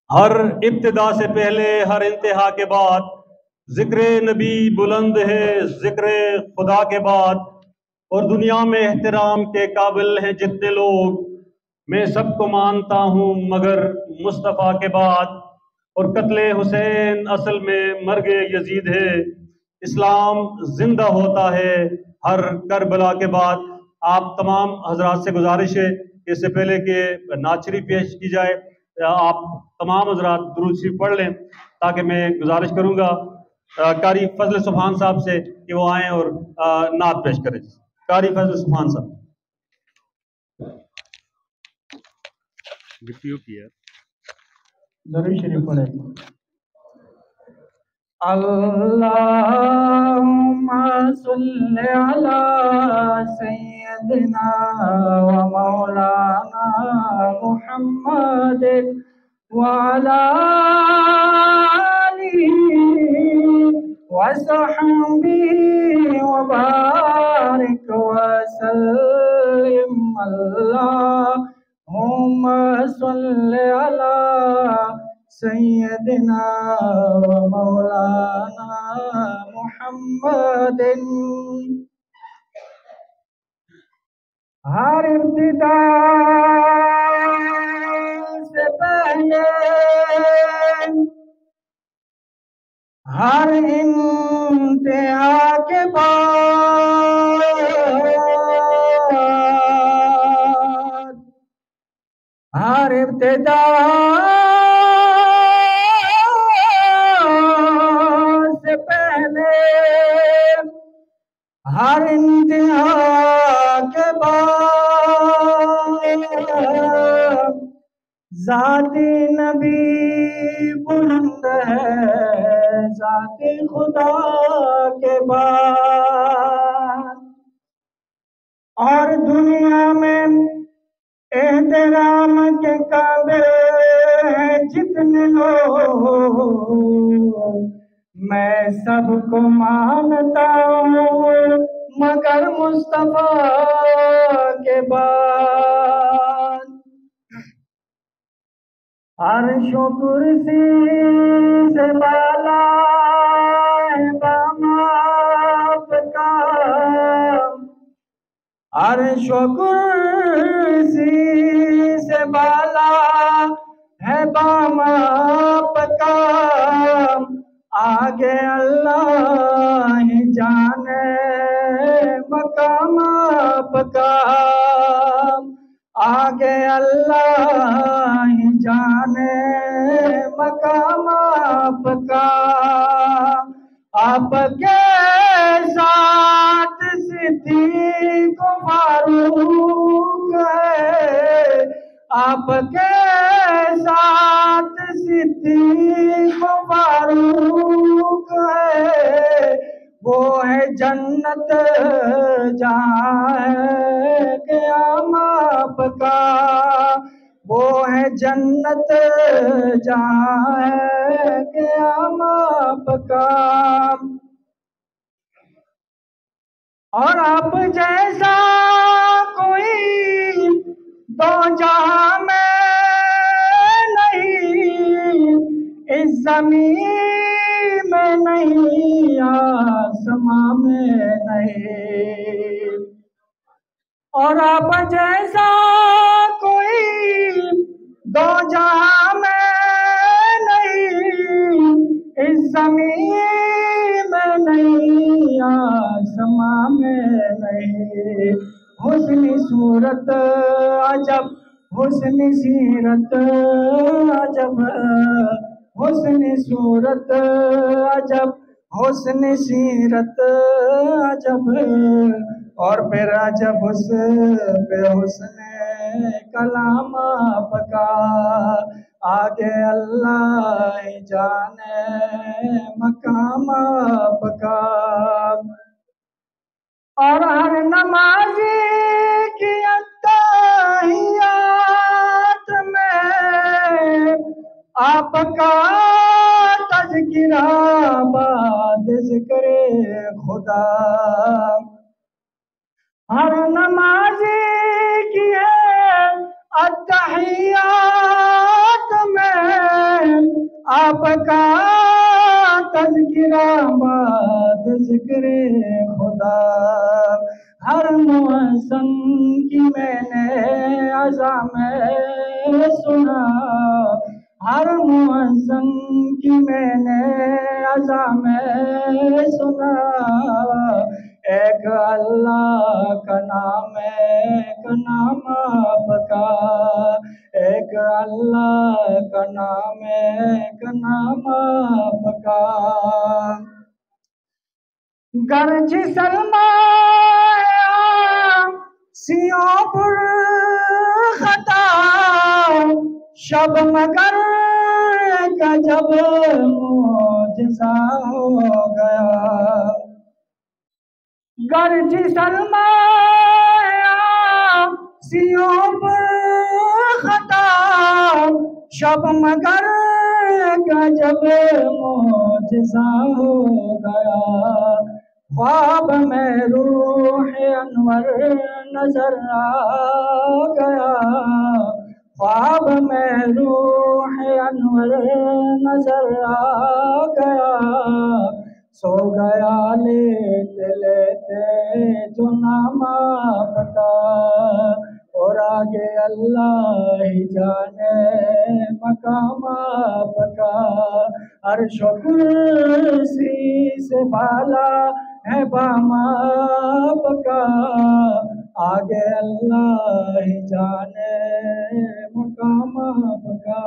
हर इब्तिदा से पहले, हर इंतहा के बाद जिक्र नबी बुलंद है, जिक्र खुदा के बाद। और दुनिया में एहतराम के काबिल हैं जितने लोग, मैं सबको मानता हूँ मगर मुस्तफ़ा के बाद। और कत्ले हुसैन असल में मर्ग यजीद है, इस्लाम जिंदा होता है हर करबला के बाद। आप तमाम हजरात से गुजारिश है कि इससे पहले कि नात शरीफ पेश की जाए, आप तमाम हजरात दुरूद शरीफ पढ़ लें, ताकि मैं गुजारिश करूँगा कारी फजल सुभान साहब से कि वो आएँ और नात पेश करें। कारी फजल सुभान साहब। दरूद शरीफ पढ़े। अल्लाहुम्मा सल्ली अला सय्यदिना व मौलाना मुहम्मद व अला आलिहि व सहबिहि व बारिक व सल्लिम। अल्लाहुम्मा सल्ली अला सय्यदिना व मौलाना मुहम्मदिन। हर इब्तिदा से पहले, हर इंतहा के बाद, हर इब्तिदा से पहले, हर इंतहा के बाद, ज़ाते नबी बुलंद है, ज़ाते खुदा के बाद। और दुनिया में एहतराम के काबिल हैं जितने लोग, मैं सबको मानता हूँ मगर मुस्तफा के बाद। अर्श व कुर्सी से बाला है बामाप का, अर्श व कुर्सी से बाला है बामाप का। आगे अल्लाह ही जाने मकाम आपका, आगे अल्लाह ही जाने मकाम आपका। आपके साथ सिद्दीक़ फारूक है, आपके साथ सिद्दीक़ फारूक है। वो है जन्नत जहाँ है क़याम आपका, वो है जन्नत जहाँ है क़याम आपका। और आप जैसा कोई दो जहां में नहीं, इस ज़मीन में नहीं, आसमां में नहीं। और आप जैसा कोई दो जहां में नहीं, इस ज़मीन में नहीं, आसमां में नहीं। हुस्न सूरत अजब, हुस्न सीरत अजब, हुस्न सूरत अजब, हुस्न सीरत अजब। और फिर अजब पे हुस्न कलाम आपका। आगे अल्लाह ही जाने मकाम आपका। और हर नमाज़ी की अत्ताहियात में आपका तज़किरा बाद ज़िक्र खुदा। हर नमाज़ी की है अत्ताहियात में आपका तज़किरा बाद ज़िक्र खुदा। हर मुअज़्ज़िन की मैंने अज़ा में सुना, हर मुअज़्ज़िन की मैंने अज़ा में सुना। एक अल्लाह का नाम है, एक नाम आपका, एक अल्लाह का नाम है, एक नाम आपका। गर्ज सलमाया सियों पर खता, शब मगर का जब मोजज़ा हो गया। गर्ज सलमाया सियों पर खता, शब मगर का जब मोजज़ा हो गया। ख्वाब में रूह अनवर नजर आ गया, ख्वाब में रूह अनवर नजर आ गया। सो गया लेते लेते जो नाम आपका, और आगे अल्लाह ही जाने मकाम आपका। अर्श व कुर्सी से बाला है बाम आपका, आगे अल्लाह ही जाने मकाम आपका।